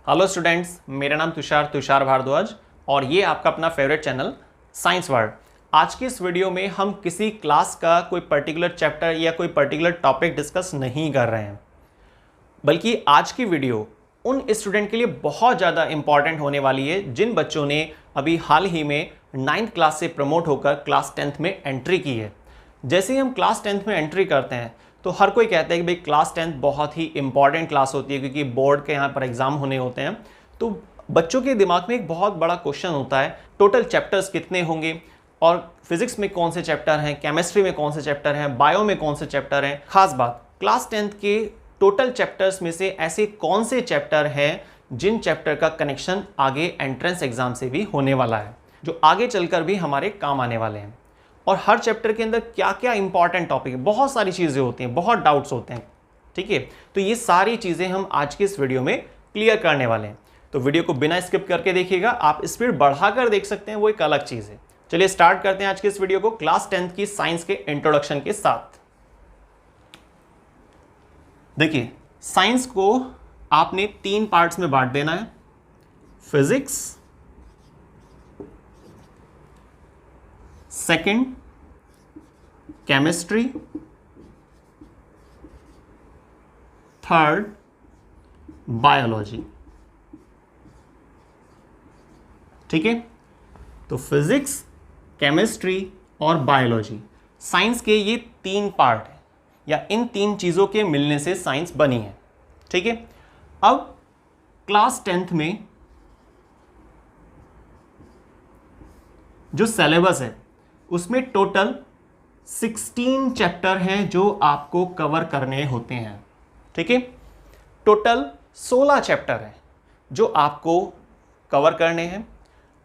Hello students, मेरा नाम तुषार भारद्वाज और ये आपका अपना फेवरेट चैनल साइंस वर्ल्ड। आज की इस वीडियो में हम किसी क्लास का कोई पर्टिकुलर चैप्टर या कोई पर्टिकुलर टॉपिक डिस्कस नहीं कर रहे हैं, बल्कि आज की वीडियो उन स्टूडेंट के लिए बहुत ज़्यादा इंपॉर्टेंट होने वाली है जिन बच्चों ने अभी हाल ही में 9th क्लास से प्रमोट होकर क्लास 10th में एंट्री की है। जैसे ही हम क्लास 10th में एंट्री करते हैं तो हर कोई कहता है कि भाई क्लास 10th बहुत ही इंपॉर्टेंट क्लास होती है, क्योंकि बोर्ड के यहाँ पर एग्जाम होने होते हैं। तो बच्चों के दिमाग में एक बहुत बड़ा क्वेश्चन होता है, टोटल चैप्टर्स कितने होंगे और फिजिक्स में कौन से चैप्टर हैं, केमिस्ट्री में कौन से चैप्टर हैं, बायो में कौन से चैप्टर हैं। खास बात, क्लास 10th के टोटल चैप्टर्स में से ऐसे कौन से चैप्टर हैं जिन चैप्टर का कनेक्शन आगे एंट्रेंस एग्जाम से भी होने वाला है, जो आगे चलकर भी हमारे काम आने वाले हैं। और हर चैप्टर के अंदर क्या क्या इंपॉर्टेंट टॉपिक है, बहुत सारी चीज़ें होती हैं, बहुत डाउट्स होते हैं। ठीक है, तो ये सारी चीज़ें हम आज की इस वीडियो में क्लियर करने वाले हैं। तो वीडियो को बिना स्किप करके देखिएगा, आप स्पीड बढ़ाकर देख सकते हैं, वो एक अलग चीज़ है। चलिए स्टार्ट करते हैं आज की इस वीडियो को क्लास 10th की साइंस के इंट्रोडक्शन के साथ। देखिए, साइंस को आपने 3 पार्ट्स में बांट देना है, physics, second chemistry, third biology. ठीक है, तो फिजिक्स, केमिस्ट्री और बायोलॉजी साइंस के ये 3 पार्ट है, या इन 3 चीजों के मिलने से साइंस बनी है। ठीक है, अब क्लास 10th में जो सिलेबस है उसमें टोटल 16 चैप्टर हैं जो आपको कवर करने होते हैं। ठीक है, टोटल 16 चैप्टर हैं जो आपको कवर करने हैं।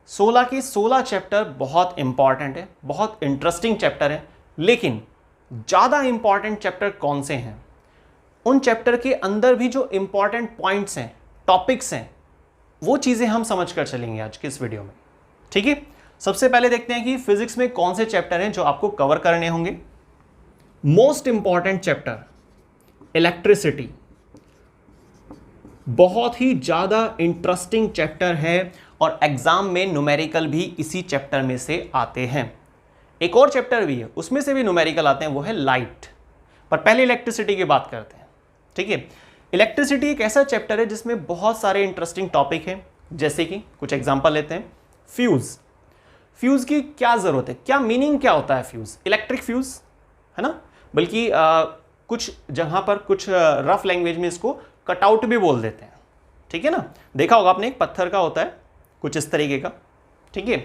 16 के 16 चैप्टर बहुत इंपॉर्टेंट है, बहुत इंटरेस्टिंग चैप्टर है। लेकिन ज़्यादा इंपॉर्टेंट चैप्टर कौन से हैं, उन चैप्टर के अंदर भी जो इंपॉर्टेंट पॉइंट्स हैं, टॉपिक्स हैं, वो चीज़ें हम समझ कर चलेंगे आज की इस वीडियो में। ठीक है, सबसे पहले देखते हैं कि फिजिक्स में कौन से चैप्टर हैं जो आपको कवर करने होंगे। मोस्ट इंपॉर्टेंट चैप्टर इलेक्ट्रिसिटी, बहुत ही ज़्यादा इंटरेस्टिंग चैप्टर है और एग्जाम में न्यूमेरिकल भी इसी चैप्टर में से आते हैं। एक और चैप्टर भी है, उसमें से भी न्यूमेरिकल आते हैं, वो है लाइट। पर पहले इलेक्ट्रिसिटी की बात करते हैं। ठीक है, इलेक्ट्रिसिटी एक ऐसा चैप्टर है जिसमें बहुत सारे इंटरेस्टिंग टॉपिक हैं। जैसे कि कुछ एग्जांपल लेते हैं, फ्यूज। फ्यूज की क्या जरूरत है, क्या मीनिंग क्या होता है फ्यूज, इलेक्ट्रिक फ्यूज है ना, बल्कि कुछ जहां पर कुछ रफ लैंग्वेज में इसको कटआउट भी बोल देते हैं। ठीक है ना, देखा होगा आपने, एक पत्थर का होता है कुछ इस तरीके का। ठीक है,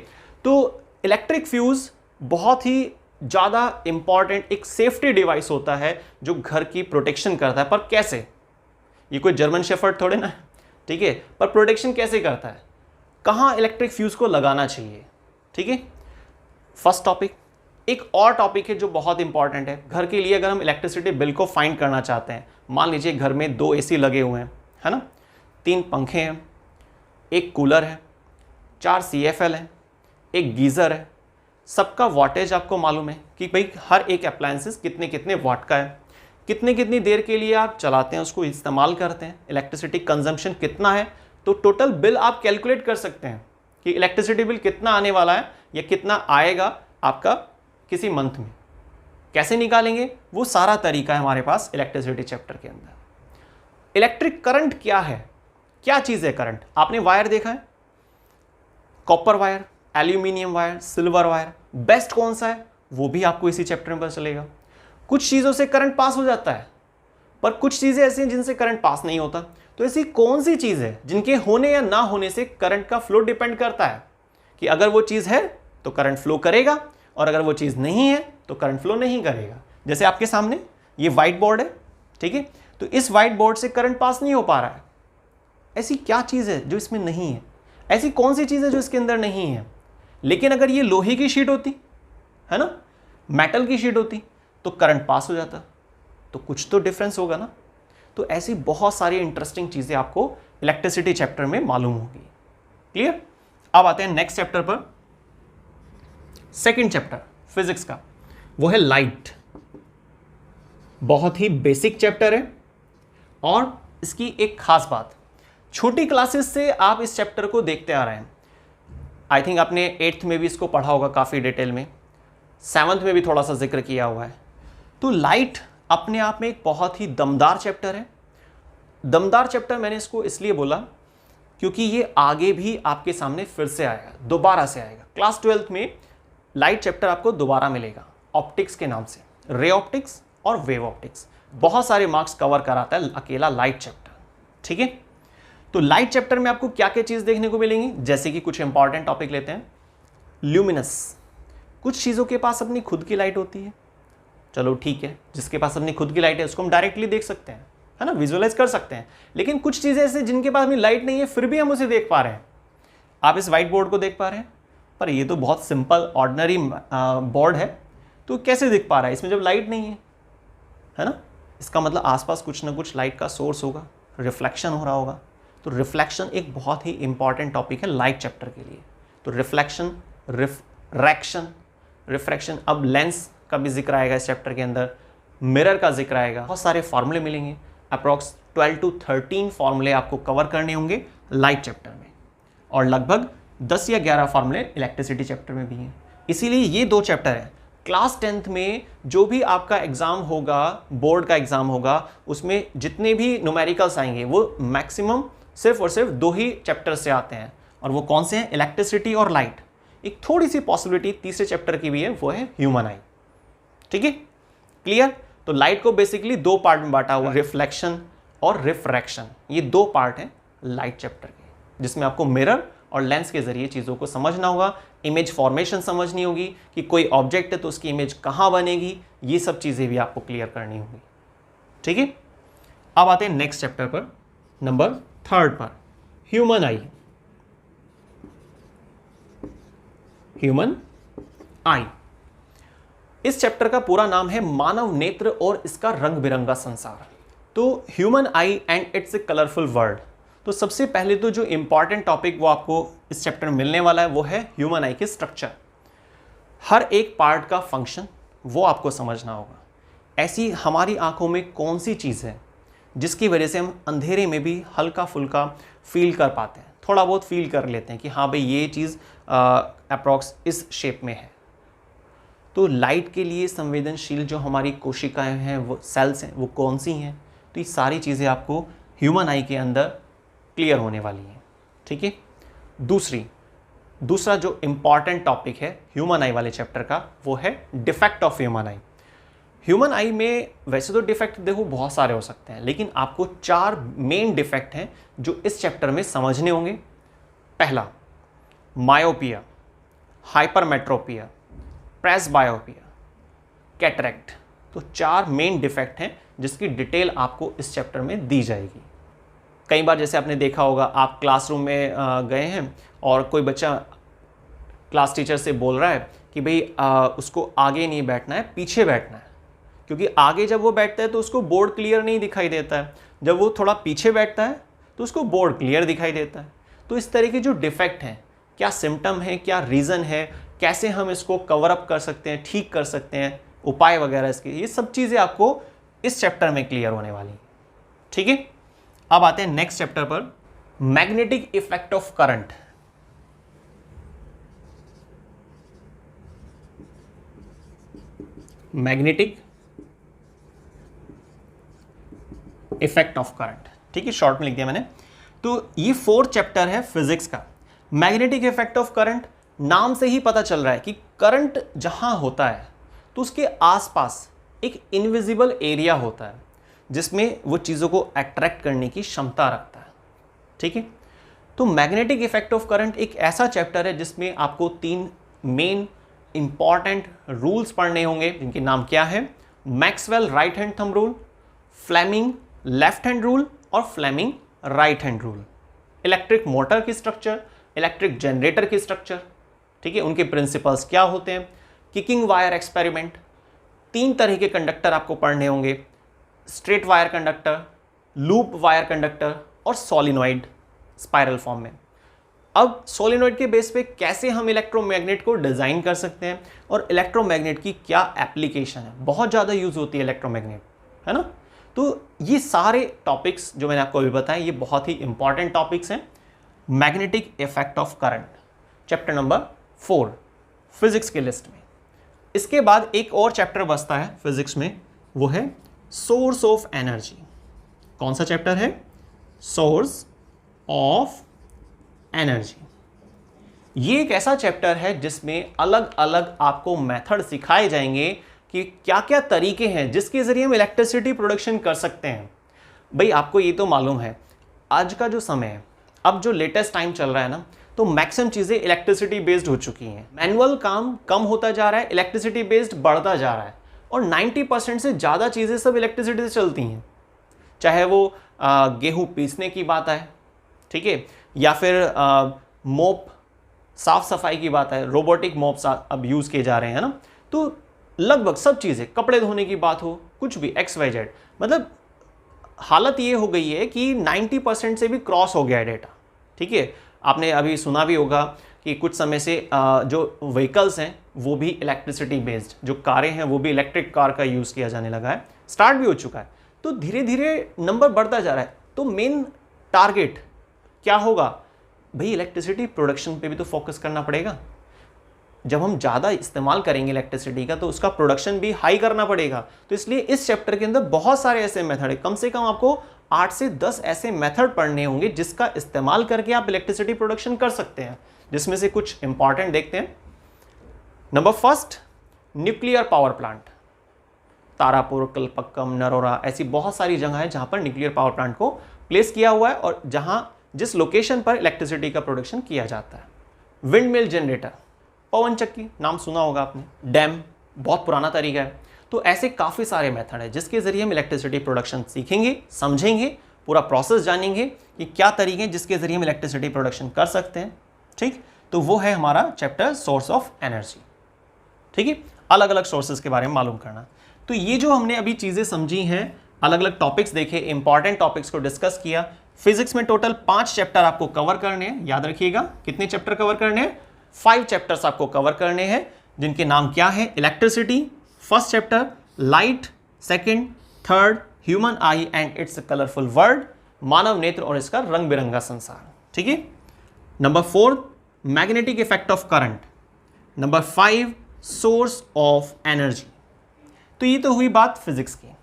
तो इलेक्ट्रिक फ्यूज बहुत ही ज़्यादा इंपॉर्टेंट एक सेफ्टी डिवाइस होता है जो घर की प्रोटेक्शन करता है। पर कैसे, ये कोई जर्मन शेफर्ड थोड़े ना, ठीक है, पर प्रोटेक्शन कैसे करता है, कहाँ इलेक्ट्रिक फ्यूज को लगाना चाहिए। ठीक है, फर्स्ट टॉपिक। एक और टॉपिक है जो बहुत इंपॉर्टेंट है घर के लिए। अगर हम इलेक्ट्रिसिटी बिल को फाइंड करना चाहते हैं, मान लीजिए घर में 2 एसी लगे हुए हैं, है ना, 3 पंखे हैं, एक कूलर है, 4 CFL है, एक गीज़र है, सबका वाटेज आपको मालूम है कि भाई हर एक अप्लायंसेस कितने कितने वाट का है, कितनी कितनी देर के लिए आप चलाते हैं, उसको इस्तेमाल करते हैं, इलेक्ट्रिसिटी कंजम्पशन कितना है, तो टोटल बिल आप कैलकुलेट कर सकते हैं कि इलेक्ट्रिसिटी बिल कितना आने वाला है या कितना आएगा आपका किसी मंथ में। कैसे निकालेंगे, वो सारा तरीका है हमारे पास इलेक्ट्रिसिटी चैप्टर के अंदर। इलेक्ट्रिक करंट क्या है, क्या चीज़ है करंट, आपने वायर देखा है, copper wire, aluminium wire, silver wire, best कौन सा है वो भी आपको इसी चैप्टर में पता चलेगा। कुछ चीज़ों से करंट पास हो जाता है, पर कुछ चीज़ें ऐसी हैं जिनसे करंट पास नहीं होता। तो ऐसी कौन सी चीज़ है जिनके होने या ना होने से करंट का फ्लो डिपेंड करता है, कि अगर वो चीज़ है तो करंट फ्लो करेगा और अगर वो चीज़ नहीं है तो करंट फ्लो नहीं करेगा। जैसे आपके सामने ये व्हाइट बोर्ड है, ठीक है, तो इस व्हाइट बोर्ड से करंट पास नहीं हो पा रहा है। ऐसी क्या चीज़ है जो इसमें नहीं है, ऐसी कौन सी चीज़ है जो इसके अंदर नहीं है। लेकिन अगर ये लोहे की शीट होती है ना, मेटल की शीट होती, तो करंट पास हो जाता, तो कुछ तो डिफरेंस होगा ना। तो ऐसी बहुत सारी इंटरेस्टिंग चीज़ें आपको इलेक्ट्रिसिटी चैप्टर में मालूम होगी। क्लियर, अब आते हैं नेक्स्ट चैप्टर पर। सेकंड चैप्टर फिजिक्स का, वो है लाइट। बहुत ही बेसिक चैप्टर है और इसकी एक खास बात, छोटी क्लासेस से आप इस चैप्टर को देखते आ रहे हैं। आई थिंक आपने 8th में भी इसको पढ़ा होगा काफ़ी डिटेल में, 7th में भी थोड़ा सा जिक्र किया हुआ है। तो लाइट अपने आप में एक बहुत ही दमदार चैप्टर है। दमदार चैप्टर मैंने इसको इसलिए बोला क्योंकि ये आगे भी आपके सामने फिर से आएगा, दोबारा से आएगा। क्लास 12th में लाइट चैप्टर आपको दोबारा मिलेगा ऑप्टिक्स के नाम से, रे ऑप्टिक्स और वेव ऑप्टिक्स। बहुत सारे मार्क्स कवर कराता है अकेला लाइट चैप्टर, ठीक है। तो लाइट चैप्टर में आपको क्या क्या चीज़ देखने को मिलेंगी, जैसे कि कुछ इंपॉर्टेंट टॉपिक लेते हैं। ल्यूमिनस, कुछ चीज़ों के पास अपनी खुद की लाइट होती है, चलो ठीक है, जिसके पास अपनी खुद की लाइट है उसको हम डायरेक्टली देख सकते हैं, है ना, विजुअलाइज कर सकते हैं। लेकिन कुछ चीज़ें ऐसे जिनके पास अपनी लाइट नहीं है फिर भी हम उसे देख पा रहे हैं। आप इस व्हाइट बोर्ड को देख पा रहे हैं, पर ये तो बहुत सिंपल ऑर्डिनरी बोर्ड है, तो कैसे दिख पा रहा है इसमें जब लाइट नहीं है ना। इसका मतलब आसपास कुछ ना कुछ लाइट का सोर्स होगा, रिफ्लेक्शन हो रहा होगा। तो रिफ्लेक्शन एक बहुत ही इंपॉर्टेंट टॉपिक है लाइट चैप्टर के लिए। तो रिफ्लेक्शन, रिफ्रैक्शन, अब लेंस का भी जिक्र आएगा इस चैप्टर के अंदर, मिरर का जिक्र आएगा, बहुत सारे फॉर्मूले मिलेंगे। अप्रॉक्स 12 to 13 फॉर्मूले आपको कवर करने होंगे लाइट चैप्टर में, और लगभग 10 या 11 फॉर्मूले इलेक्ट्रिसिटी चैप्टर में भी हैं। इसीलिए ये 2 चैप्टर है। क्लास 10th में जो भी आपका एग्जाम होगा, बोर्ड का एग्जाम होगा, उसमें जितने भी न्यूमेरिकल्स आएंगे वो मैक्सिमम सिर्फ और सिर्फ 2 ही चैप्टर से आते हैं, और वो कौन से हैं, इलेक्ट्रिसिटी और लाइट। एक थोड़ी सी पॉसिबिलिटी तीसरे चैप्टर की भी है, वो है ह्यूमन आई, ठीक है, क्लियर। तो लाइट को बेसिकली 2 पार्ट में बांटा हुआ है, रिफ्लेक्शन और रिफ्रैक्शन। ये 2 पार्ट हैं लाइट चैप्टर के, जिसमें आपको मिरर और लेंस के जरिए चीज़ों को समझना होगा, इमेज फॉर्मेशन समझनी होगी कि कोई ऑब्जेक्ट है तो उसकी इमेज कहाँ बनेगी, ये सब चीज़ें भी आपको क्लियर करनी होंगी, ठीक है। अब आते हैं नेक्स्ट चैप्टर पर, नंबर 3 पर, ह्यूमन आई। ह्यूमन आई, इस चैप्टर का पूरा नाम है मानव नेत्र और इसका रंग बिरंगा संसार। तो human eye and it's a colourful world. तो सबसे पहले तो जो इंपॉर्टेंट टॉपिक वो आपको इस चैप्टर में मिलने वाला है वो है ह्यूमन आई के स्ट्रक्चर। हर एक पार्ट का फंक्शन वो आपको समझना होगा। ऐसी हमारी आंखों में कौन सी चीज़ है जिसकी वजह से हम अंधेरे में भी हल्का फुल्का फील कर पाते हैं, थोड़ा बहुत फील कर लेते हैं कि हाँ भाई ये चीज़ अप्रॉक्स इस शेप में है। तो लाइट के लिए संवेदनशील जो हमारी कोशिकाएं हैं, वो सेल्स हैं, वो कौन सी हैं। तो ये सारी चीज़ें आपको ह्यूमन आई के अंदर क्लियर होने वाली हैं, ठीक है। दूसरा जो इम्पॉर्टेंट टॉपिक है ह्यूमन आई वाले चैप्टर का वो है defect of human I. Human आई में वैसे तो डिफेक्ट देखो बहुत सारे हो सकते हैं, लेकिन आपको 4 मेन डिफेक्ट हैं जो इस चैप्टर में समझने होंगे। पहला, मायोपिया, हाइपरमेट्रोपिया, प्रेसबायोपिया, कैटरेक्ट। तो 4 मेन डिफेक्ट हैं जिसकी डिटेल आपको इस चैप्टर में दी जाएगी। कई बार जैसे आपने देखा होगा, आप क्लासरूम में गए हैं और कोई बच्चा क्लास टीचर से बोल रहा है कि भाई उसको आगे नहीं बैठना है, पीछे बैठना है, क्योंकि आगे जब वो बैठता है तो उसको बोर्ड क्लियर नहीं दिखाई देता है, जब वो थोड़ा पीछे बैठता है तो उसको बोर्ड क्लियर दिखाई देता है। तो इस तरह के जो डिफेक्ट हैं, क्या सिम्टम है, क्या रीज़न है, कैसे हम इसको कवर अप कर सकते हैं, ठीक कर सकते हैं, उपाय वगैरह इसके, ये सब चीज़ें आपको इस चैप्टर में क्लियर होने वाली, ठीक है। अब आते हैं नेक्स्ट चैप्टर पर, magnetic effect of current. Magnetic effect of current, ठीक है, शॉर्ट में लिख दिया मैंने। तो ये 4th चैप्टर है फिजिक्स का। मैग्नेटिक इफेक्ट ऑफ करंट, नाम से ही पता चल रहा है कि करंट जहां होता है तो उसके आसपास एक इनविजिबल एरिया होता है जिसमें वो चीज़ों को अट्रैक्ट करने की क्षमता रखता है, ठीक है। तो मैग्नेटिक इफेक्ट ऑफ करंट एक ऐसा चैप्टर है जिसमें आपको 3 मेन इंपॉर्टेंट रूल्स पढ़ने होंगे, जिनके नाम क्या है, Maxwell right hand thumb rule, Fleming left hand rule और Fleming right hand rule. Electric motor की स्ट्रक्चर, इलेक्ट्रिक जनरेटर की स्ट्रक्चर, ठीक है, उनके प्रिंसिपल्स क्या होते हैं, किकिंग वायर एक्सपेरिमेंट। 3 तरह के कंडक्टर आपको पढ़ने होंगे, straight wire conductor, loop wire conductor और सोलिनॉइड स्पाइरल फॉर्म में। अब सोलिनॉइड के बेस पे कैसे हम इलेक्ट्रोमैग्नेट को डिज़ाइन कर सकते हैं और इलेक्ट्रोमैग्नेट की क्या एप्लीकेशन है। बहुत ज़्यादा यूज़ होती है इलेक्ट्रोमैग्नेट, है ना। तो ये सारे टॉपिक्स जो मैंने आपको अभी बताए ये बहुत ही इंपॉर्टेंट टॉपिक्स हैं। Magnetic effect of current, chapter number 4 physics के लिस्ट में। इसके बाद एक और चैप्टर बचता है फिजिक्स में, वो है सोर्स ऑफ एनर्जी। कौन सा चैप्टर है? Source of energy. ये एक ऐसा चैप्टर है जिसमें अलग अलग आपको मेथड सिखाए जाएंगे कि क्या क्या तरीके हैं जिसके जरिए हम इलेक्ट्रिसिटी प्रोडक्शन कर सकते हैं। भाई आपको ये तो मालूम है आज का जो समय है, अब जो लेटेस्ट टाइम चल रहा है ना, तो मैक्सिमम चीज़ें इलेक्ट्रिसिटी बेस्ड हो चुकी हैं। मैनुअल काम कम होता जा रहा है, इलेक्ट्रिसिटी बेस्ड बढ़ता जा रहा है और 90% से ज़्यादा चीज़ें सब इलेक्ट्रिसिटी से चलती हैं। चाहे वो गेहूँ पीसने की बात आए, ठीक है, या फिर मोप साफ सफाई की बात है, रोबोटिक मोप्स अब यूज़ किए जा रहे हैं ना। तो लगभग सब चीज़ें, कपड़े धोने की बात हो, कुछ भी XYZ, मतलब हालत ये हो गई है कि 90% से भी क्रॉस हो गया है डेटा। ठीक है, आपने अभी सुना भी होगा कि कुछ समय से जो व्हीकल्स हैं वो भी इलेक्ट्रिसिटी बेस्ड, जो कारें हैं वो भी इलेक्ट्रिक कार का यूज़ किया जाने लगा है, स्टार्ट भी हो चुका है। तो धीरे धीरे नंबर बढ़ता जा रहा है। तो मेन टारगेट क्या होगा भाई? इलेक्ट्रिसिटी प्रोडक्शन पे भी तो फोकस करना पड़ेगा। जब हम ज़्यादा इस्तेमाल करेंगे इलेक्ट्रिसिटी का तो उसका प्रोडक्शन भी हाई करना पड़ेगा। तो इसलिए इस चैप्टर के अंदर बहुत सारे ऐसे मेथड है, कम से कम आपको 8 से 10 ऐसे मेथड पढ़ने होंगे जिसका इस्तेमाल करके आप इलेक्ट्रिसिटी प्रोडक्शन कर सकते हैं, जिसमें से कुछ इंपॉर्टेंट देखते हैं। Number first, nuclear power plant. Tarapur, Kalpakkam, Narora, ऐसी बहुत सारी जगह है जहां पर न्यूक्लियर पावर प्लांट को प्लेस किया हुआ है और जिस लोकेशन पर इलेक्ट्रिसिटी का प्रोडक्शन किया जाता है। विंड मिल जनरेटर, पवन चक्की, नाम सुना होगा आपने, डैम, बहुत पुराना तरीका है। तो ऐसे काफ़ी सारे मेथड है जिसके ज़रिए हम इलेक्ट्रिसिटी प्रोडक्शन सीखेंगे, समझेंगे, पूरा प्रोसेस जानेंगे कि क्या तरीके हैं जिसके ज़रिए हम इलेक्ट्रिसिटी प्रोडक्शन कर सकते हैं। ठीक, तो वो है हमारा चैप्टर सोर्स ऑफ एनर्जी। ठीक है, अलग अलग सोर्सेज के बारे में मालूम करना। तो ये जो हमने अभी चीज़ें समझी हैं, अलग अलग टॉपिक्स देखे, इंपॉर्टेंट टॉपिक्स को डिस्कस किया। फिजिक्स में टोटल 5 चैप्टर आपको कवर करने हैं, याद रखिएगा। कितने चैप्टर कवर करने हैं? 5 चैप्टर्स आपको कवर करने हैं, जिनके नाम क्या है? Electricity first chapter, light second, third human eye and its colourful world, मानव नेत्र और इसका रंग बिरंगा संसार। ठीक है। Number 4, magnetic effect of current. Number 5, source of energy. तो ये तो हुई बात फिजिक्स की।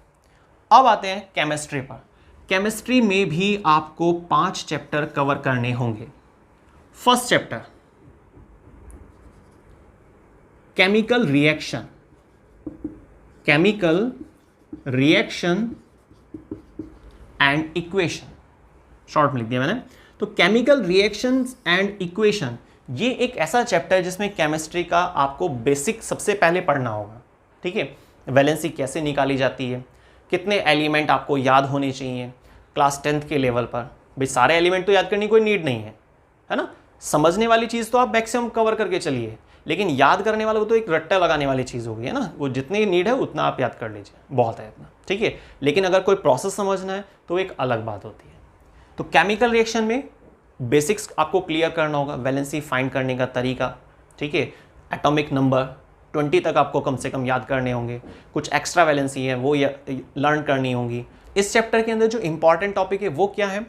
अब आते हैं केमिस्ट्री पर। केमिस्ट्री में भी आपको 5 चैप्टर कवर करने होंगे। First chapter, chemical reaction. Chemical reaction and equation, short में लिख दिया मैंने। तो केमिकल रिएक्शन एंड इक्वेशन ये एक ऐसा चैप्टर है जिसमें केमिस्ट्री का आपको बेसिक सबसे पहले पढ़ना होगा। ठीक है, वैलेंसी कैसे निकाली जाती है, कितने एलिमेंट आपको याद होने चाहिए क्लास 10th के लेवल पर। भाई सारे एलिमेंट तो याद करने की कोई नीड नहीं है ना। समझने वाली चीज़ तो आप मैक्सिमम कवर करके चलिए, लेकिन याद करने वाला वो तो एक रट्टा लगाने वाली चीज़ होगी, है ना। वो जितनी नीड है उतना आप याद कर लीजिए, बहुत है इतना। ठीक है, लेकिन अगर कोई प्रोसेस समझना है तो एक अलग बात होती है। तो केमिकल रिएक्शन में बेसिक्स आपको क्लियर करना होगा, वैलेंसी फाइंड करने का तरीका। ठीक है, एटॉमिक नंबर 20 तक आपको कम से कम याद करने होंगे। कुछ एक्स्ट्रा वैलेंसी है वो लर्न करनी होगी। इस चैप्टर के अंदर जो इंपॉर्टेंट टॉपिक है वो क्या है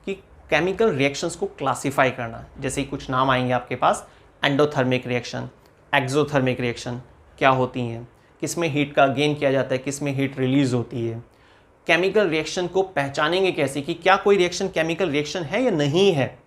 कि केमिकल रिएक्शंस को क्लासीफाई करना। जैसे ही कुछ नाम आएंगे आपके पास, एंडोथर्मिक रिएक्शन, एक्सोथर्मिक रिएक्शन क्या होती हैं, किस में हीट का गेन किया जाता है, किस में हीट रिलीज होती है। केमिकल रिएक्शन को पहचानेंगे कैसे कि क्या कोई रिएक्शन केमिकल रिएक्शन है या नहीं है।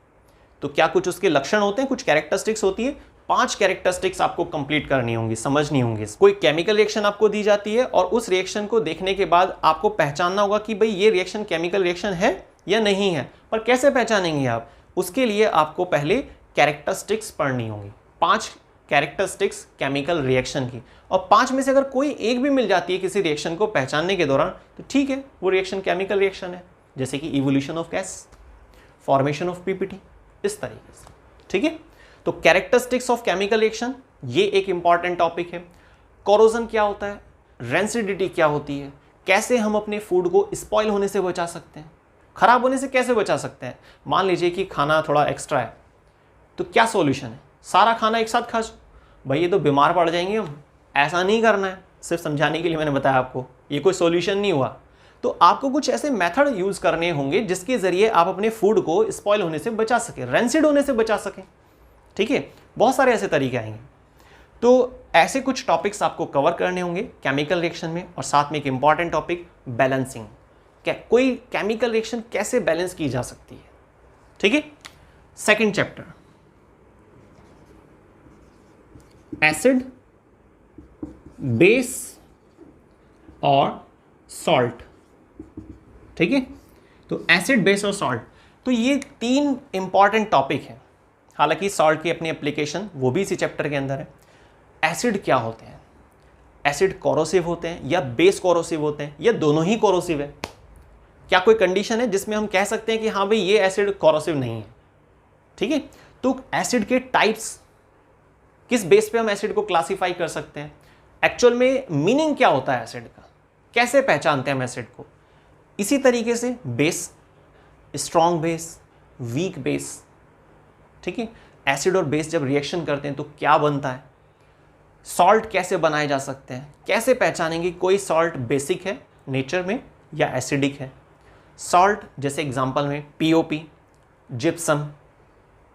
तो क्या कुछ उसके लक्षण होते हैं, कुछ कैरेक्टरिस्टिक्स होती है। 5 कैरेक्टरिस्टिक्स आपको कंप्लीट करनी होंगी, समझनी होंगी। कोई केमिकल रिएक्शन आपको दी जाती है और उस रिएक्शन को देखने के बाद आपको पहचानना होगा कि भाई ये रिएक्शन केमिकल रिएक्शन है या नहीं है। पर कैसे पहचानेंगे आप? उसके लिए आपको पहले कैरेक्टरिस्टिक्स पढ़नी होंगी, 5 कैरेक्टरिस्टिक्स केमिकल रिएक्शन की। और 5 में से अगर कोई एक भी मिल जाती है किसी रिएक्शन को पहचानने के दौरान, तो ठीक है, वो रिएक्शन केमिकल रिएक्शन है। जैसे कि evolution of gas, formation of PPT, इस तरीके से। ठीक है, तो कैरेक्टरिस्टिक्स ऑफ केमिकल रिएक्शन ये एक इंपॉर्टेंट टॉपिक है। कोरोजन क्या होता है, रेंसिडिटी क्या होती है, कैसे हम अपने फूड को स्पॉइल होने से बचा सकते हैं, खराब होने से कैसे बचा सकते हैं। मान लीजिए कि खाना थोड़ा एक्स्ट्रा है, तो क्या सॉल्यूशन है? सारा खाना एक साथ खा जाओ, भाई ये तो बीमार पड़ जाएंगे हम। ऐसा नहीं करना है, सिर्फ समझाने के लिए मैंने बताया आपको, ये कोई सॉल्यूशन नहीं हुआ। तो आपको कुछ ऐसे मेथड यूज करने होंगे जिसके जरिए आप अपने फूड को स्पॉइल होने से बचा सकें, रेंसिड होने से बचा सकें। ठीक है, बहुत सारे ऐसे तरीके आएंगे। तो ऐसे कुछ टॉपिक्स आपको कवर करने होंगे केमिकल रिएक्शन में, और साथ में एक इंपॉर्टेंट टॉपिक बैलेंसिंग, कोई केमिकल रिएक्शन कैसे बैलेंस की जा सकती है। ठीक है, सेकंड चैप्टर एसिड, बेस और सॉल्ट। ठीक है, तो एसिड, बेस और सॉल्ट, तो ये 3 इंपॉर्टेंट टॉपिक हैं। हालांकि सॉल्ट की अपनी एप्लीकेशन वो भी इसी चैप्टर के अंदर है। एसिड क्या होते हैं? एसिड कोरोसिव होते हैं या बेस कोरोसिव होते हैं या दोनों ही कोरोसिव है? क्या कोई कंडीशन है जिसमें हम कह सकते हैं कि हाँ भाई ये एसिड कोरोसिव नहीं है? ठीक है, तो एसिड के टाइप्स, किस बेस पे हम एसिड को क्लासिफाई कर सकते हैं, एक्चुअल में मीनिंग क्या होता है एसिड का, कैसे पहचानते हैं हम एसिड को। इसी तरीके से base, strong base, weak base. ठीक है, एसिड और बेस जब रिएक्शन करते हैं तो क्या बनता है, सॉल्ट कैसे बनाए जा सकते हैं, कैसे पहचानेंगे कोई सॉल्ट बेसिक है नेचर में या एसिडिक है। सॉल्ट जैसे एग्जांपल में POP, gypsum,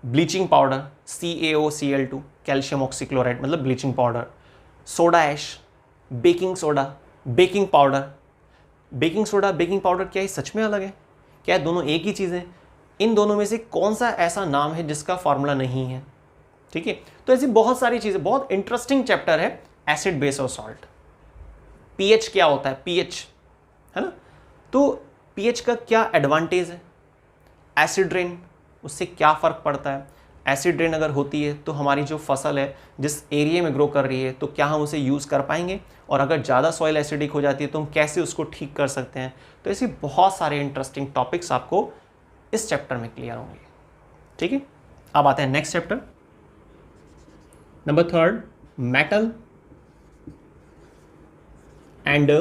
bleaching powder CaOCl2, calcium oxychloride मतलब bleaching powder, soda ash, baking soda, baking powder. Baking soda, baking powder क्या ये सच में अलग है? क्या दोनों एक ही चीज़ है? इन दोनों में से कौन सा ऐसा नाम है जिसका फॉर्मूला नहीं है? ठीक है, तो ऐसी बहुत सारी चीज़ें, बहुत इंटरेस्टिंग चैप्टर है एसिड, बेस और सॉल्ट। पीएच क्या होता है, पीएच है ना, तो पीएच का क्या एडवांटेज है, एसिड रेन उससे क्या फ़र्क पड़ता है। एसिड रेन अगर होती है तो हमारी जो फसल है जिस एरिया में ग्रो कर रही है तो क्या हम उसे यूज़ कर पाएंगे, और अगर ज़्यादा सॉइल एसिडिक हो जाती है तो हम कैसे उसको ठीक कर सकते हैं। तो ऐसी बहुत सारे इंटरेस्टिंग टॉपिक्स आपको इस चैप्टर में क्लियर होंगे। ठीक है, अब आते हैं next chapter number 3, metal and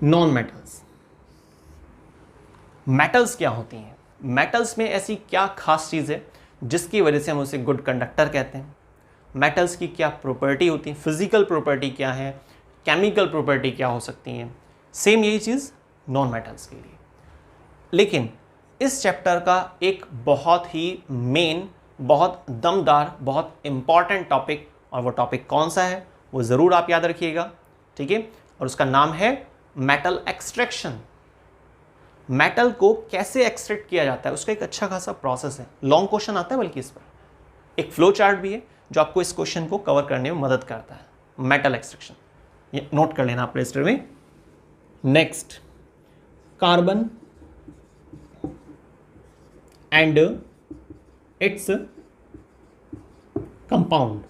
non metals. Metals क्या होती हैं? मेटल्स में ऐसी क्या खास चीज़ है जिसकी वजह से हम उसे गुड कंडक्टर कहते हैं? मेटल्स की क्या प्रॉपर्टी होती है, फिजिकल प्रॉपर्टी क्या है, केमिकल प्रॉपर्टी क्या हो सकती हैं? सेम यही चीज़ नॉन मेटल्स के लिए। लेकिन इस चैप्टर का एक बहुत ही मेन, बहुत दमदार, बहुत इंपॉर्टेंट टॉपिक, और वो टॉपिक कौन सा है वो ज़रूर आप याद रखिएगा। ठीक है, और उसका नाम है मेटल एक्सट्रैक्शन। मेटल को कैसे एक्सट्रैक्ट किया जाता है उसका एक अच्छा खासा प्रोसेस है, लॉन्ग क्वेश्चन आता है बल्कि इस पर एक फ्लो चार्ट भी है जो आपको इस क्वेश्चन को कवर करने में मदद करता है। मेटल एक्सट्रैक्शन ये नोट कर लेना आप रजिस्टर में। Next, carbon and its compound.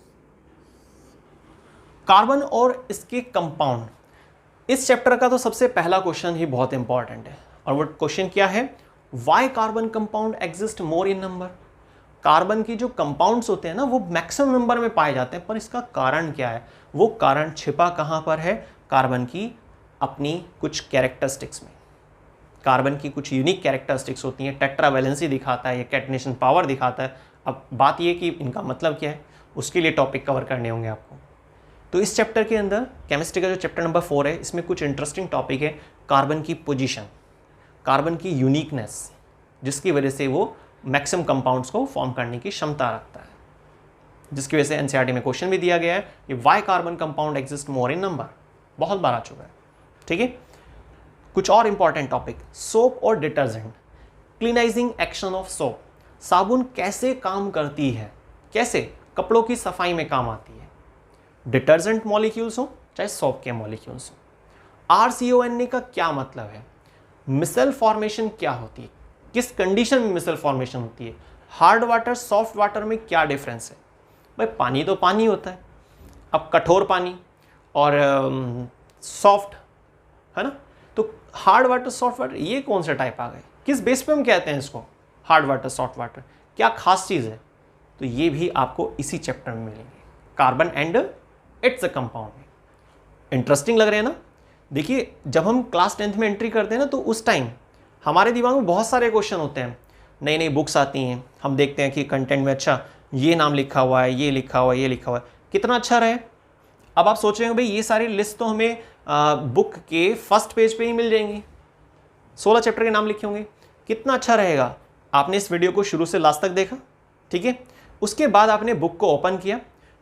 Carbon और इसके कंपाउंड, इस चैप्टर का तो सबसे पहला क्वेश्चन ही बहुत इंपॉर्टेंट है, और वो क्वेश्चन क्या है, वाई कार्बन कंपाउंड एग्जिस्ट मोर इन नंबर। कार्बन की जो कंपाउंड्स होते हैं ना वो मैक्सिमम नंबर में पाए जाते हैं, पर इसका कारण क्या है, वो कारण छिपा कहाँ पर है, कार्बन की अपनी कुछ कैरेक्टरिस्टिक्स में। कार्बन की कुछ यूनिक कैरेक्टरिस्टिक्स होती हैं, टेट्रावैलेंसी दिखाता है, ये कैटनेशन पावर दिखाता है। अब बात ये कि इनका मतलब क्या है, उसके लिए टॉपिक कवर करने होंगे आपको। तो इस चैप्टर के अंदर केमिस्ट्री का जो चैप्टर नंबर 4 है इसमें कुछ इंटरेस्टिंग टॉपिक है, कार्बन की पोजीशन, कार्बन की यूनिकनेस, जिसकी वजह से वो मैक्सिमम कंपाउंड्स को फॉर्म करने की क्षमता रखता है, जिसकी वजह से एनसीईआरटी में क्वेश्चन भी दिया गया है कि वाई कार्बन कंपाउंड एग्जिस्ट मोर इन नंबर, बहुत बार आ चुका है। ठीक है, कुछ और इंपॉर्टेंट टॉपिक, सोप और डिटर्जेंट, क्लीनाइजिंग एक्शन ऑफ सोप, साबुन कैसे काम करती है, कैसे कपड़ों की सफाई में काम आती है, डिटर्जेंट मॉलिक्यूल्स हो चाहे सोप के मॉलिक्यूल्स हो। RCONA का क्या मतलब है, मिसल फॉर्मेशन क्या होती है, किस कंडीशन में मिसल फॉर्मेशन होती है, हार्ड वाटर सॉफ्ट वाटर में क्या डिफरेंस है। भाई पानी तो पानी होता है, अब कठोर पानी और सॉफ्ट है ना, तो हार्ड वाटर सॉफ्ट वाटर ये कौन से टाइप आ गए, किस बेस पे हम कहते हैं इसको हार्ड वाटर सॉफ्ट वाटर, क्या खास चीज़ है, तो ये भी आपको इसी चैप्टर में मिलेंगे, carbon and it's a compound. Interesting लग रहे हैं ना। देखिए जब हम क्लास 10th में एंट्री करते हैं ना तो उस टाइम हमारे दिमाग में बहुत सारे क्वेश्चन होते हैं, नई नई बुक्स आती हैं, हम देखते हैं कि कंटेंट में अच्छा ये नाम लिखा हुआ है, ये लिखा हुआ है, ये लिखा हुआ है, कितना अच्छा रहे। अब आप सोच रहे हो भाई ये सारी लिस्ट तो हमें बुक के फर्स्ट पेज पे ही मिल जाएंगी, 16 चैप्टर के नाम लिखे होंगे, कितना अच्छा रहेगा। आपने इस वीडियो को शुरू से लास्ट तक देखा, ठीक है, उसके बाद आपने बुक को ओपन किया,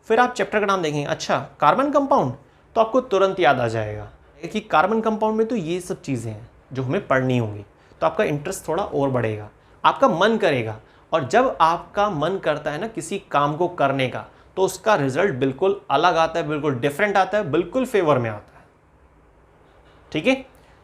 फिर आप चैप्टर का नाम देखेंगे, अच्छा कार्बन कंपाउंड, तो आपको तुरंत याद आ जाएगा कि कार्बन कंपाउंड में तो ये सब चीज़ें हैं जो हमें पढ़नी होंगी, तो आपका इंटरेस्ट थोड़ा और बढ़ेगा, आपका मन करेगा। और जब आपका मन करता है ना किसी काम को करने का, तो उसका रिजल्ट बिल्कुल अलग आता है, बिल्कुल डिफरेंट आता है, बिल्कुल फेवर में आता है, ठीक है।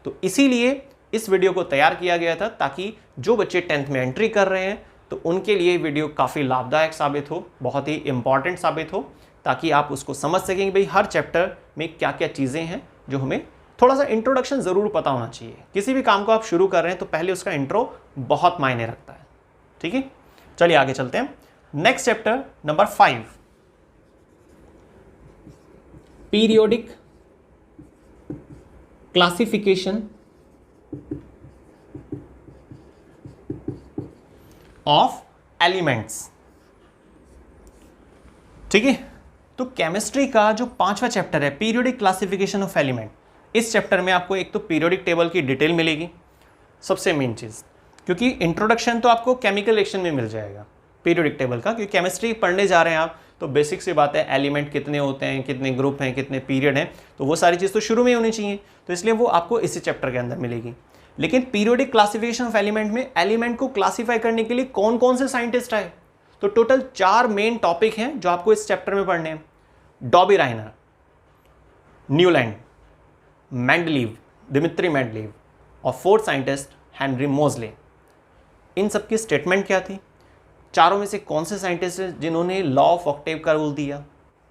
तो इसीलिए इस वीडियो को तैयार किया गया था ताकि जो बच्चे 10th में एंट्री कर रहे हैं तो उनके लिए वीडियो काफ़ी लाभदायक साबित हो, बहुत ही इंपॉर्टेंट साबित हो, ताकि आप उसको समझ सकें कि भाई हर चैप्टर में क्या क्या चीज़ें हैं जो हमें थोड़ा सा इंट्रोडक्शन ज़रूर पता होना चाहिए। किसी भी काम को आप शुरू कर रहे हैं तो पहले उसका इंट्रो बहुत मायने रखता है, ठीक है। चलिए आगे चलते हैं। Next chapter number 5, periodic classification of elements, ठीक है। तो केमिस्ट्री का जो 5वां चैप्टर है पीरियोडिक क्लासिफिकेशन ऑफ एलिमेंट, इस चैप्टर में आपको एक तो पीरियोडिक टेबल की डिटेल मिलेगी, सबसे मेन चीज़, क्योंकि इंट्रोडक्शन तो आपको केमिकल रिएक्शन में मिल जाएगा पीरियोडिक टेबल का, क्योंकि केमिस्ट्री पढ़ने जा रहे हैं आप तो बेसिक सी बात है, एलिमेंट कितने होते हैं, कितने ग्रुप हैं, कितने पीरियड हैं, तो वो सारी चीज़ तो शुरू में ही होनी चाहिए, तो इसलिए वो आपको इसी चैप्टर के अंदर मिलेगी। लेकिन पीरियोडिक क्लासिफिकेशन ऑफ एलिमेंट में एलिमेंट को क्लासीफाई करने के लिए कौन कौन से साइंटिस्ट आए, तो टोटल 4 मेन टॉपिक हैं जो आपको इस चैप्टर में पढ़ने हैं। Dobereiner, Newland, Mendeleev, Dmitri Mendeleev और 4th साइंटिस्ट हेनरी मोजले। इन सब की स्टेटमेंट क्या थी, चारों में से कौन से साइंटिस्ट हैं जिन्होंने लॉ ऑफ ऑक्टेव का रूल दिया,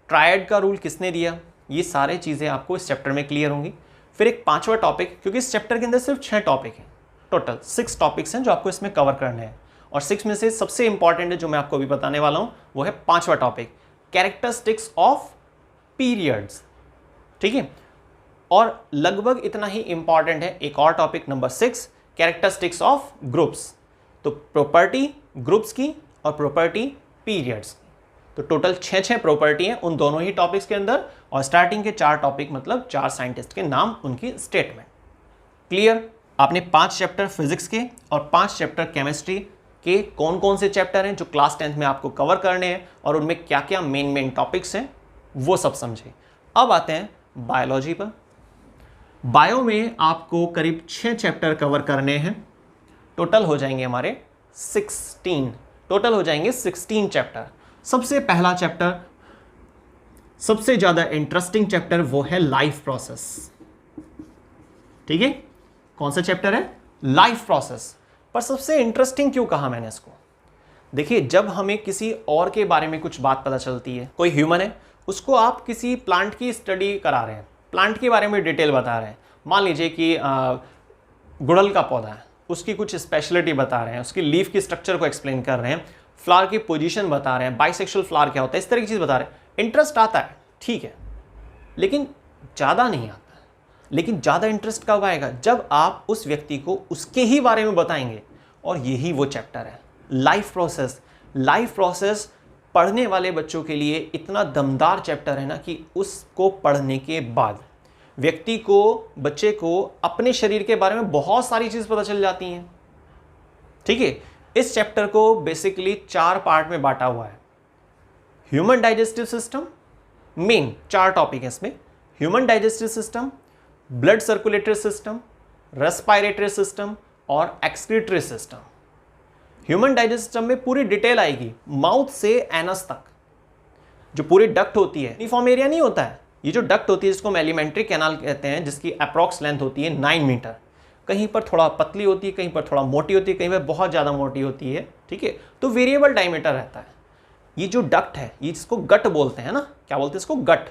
ट्रायड का रूल किसने दिया, ये सारे चीज़ें आपको इस चैप्टर में क्लियर होंगी। फिर एक 5वां टॉपिक, क्योंकि इस चैप्टर के अंदर सिर्फ 6 टॉपिक हैं, टोटल 6 टॉपिक्स हैं जो आपको इसमें कवर करने हैं, और 6 में से सबसे इंपॉर्टेंट है जो मैं आपको अभी बताने वाला हूँ वो है 5वां टॉपिक, कैरेक्टरिस्टिक्स ऑफ पीरियड्स, ठीक है। और लगभग इतना ही इंपॉर्टेंट है एक और topic number 6, characteristics of groups, तो प्रॉपर्टी ग्रुप्स की और प्रॉपर्टी पीरियड्स की। तो टोटल 6 प्रॉपर्टी हैं उन दोनों ही टॉपिक्स के अंदर, और स्टार्टिंग के 4 टॉपिक मतलब 4 साइंटिस्ट के नाम, उनकी स्टेटमेंट। क्लियर? आपने 5 चैप्टर फिजिक्स के और 5 चैप्टर केमिस्ट्री के कौन कौन से चैप्टर हैं जो क्लास 10th में आपको कवर करने हैं और उनमें क्या क्या मेन टॉपिक्स हैं वो सब समझे। अब आते हैं बायोलॉजी पर। बायो में आपको करीब 6 चैप्टर कवर करने हैं, टोटल हो जाएंगे हमारे 16, टोटल हो जाएंगे 16 चैप्टर। सबसे पहला चैप्टर, सबसे ज्यादा इंटरेस्टिंग चैप्टर वो है लाइफ प्रोसेस, ठीक है। कौन सा चैप्टर है? Life process. पर सबसे इंटरेस्टिंग क्यों कहा मैंने इसको? देखिए, जब हमें किसी और के बारे में कुछ बात पता चलती है, कोई ह्यूमन है, उसको आप किसी प्लांट की स्टडी करा रहे हैं, प्लांट के बारे में डिटेल बता रहे हैं, मान लीजिए कि गुड़हल का पौधा है, उसकी कुछ स्पेशलिटी बता रहे हैं, उसकी लीफ की स्ट्रक्चर को एक्सप्लेन कर रहे हैं, फ्लावर की पोजीशन बता रहे हैं, बाइसेक्सुअल फ्लावर क्या होता है, इस तरह की चीज़ बता रहे हैं, इंटरेस्ट आता है, ठीक है, लेकिन ज़्यादा नहीं आता। लेकिन ज़्यादा इंटरेस्ट कब आएगा? जब आप उस व्यक्ति को उसके ही बारे में बताएंगे, और यही वो चैप्टर है लाइफ प्रोसेस। लाइफ प्रोसेस पढ़ने वाले बच्चों के लिए इतना दमदार चैप्टर है ना कि उसको पढ़ने के बाद व्यक्ति को, बच्चे को अपने शरीर के बारे में बहुत सारी चीज़ पता चल जाती हैं, ठीक है। इस चैप्टर को बेसिकली 4 पार्ट में बांटा हुआ है। Human digestive system, main 4 topic है इसमें, human digestive system, blood circulatory system, respiratory system और excretory system. Human digestive system में पूरी डिटेल आएगी, माउथ से एनस तक जो पूरी डक्ट होती है, यूनिफॉर्म एरिया नहीं होता है, ये जो डक्ट होती है जिसको हम एलिमेंट्री कैनाल कहते हैं, जिसकी अप्रॉक्स लेंथ होती है 9 मीटर, कहीं पर थोड़ा पतली होती है, कहीं पर थोड़ा मोटी होती है, कहीं पर बहुत ज़्यादा मोटी होती है, ठीक है। तो वेरिएबल डायमीटर रहता है। ये जो डक्ट है, ये जिसको गट बोलते हैं ना, क्या बोलते हैं इसको? गट।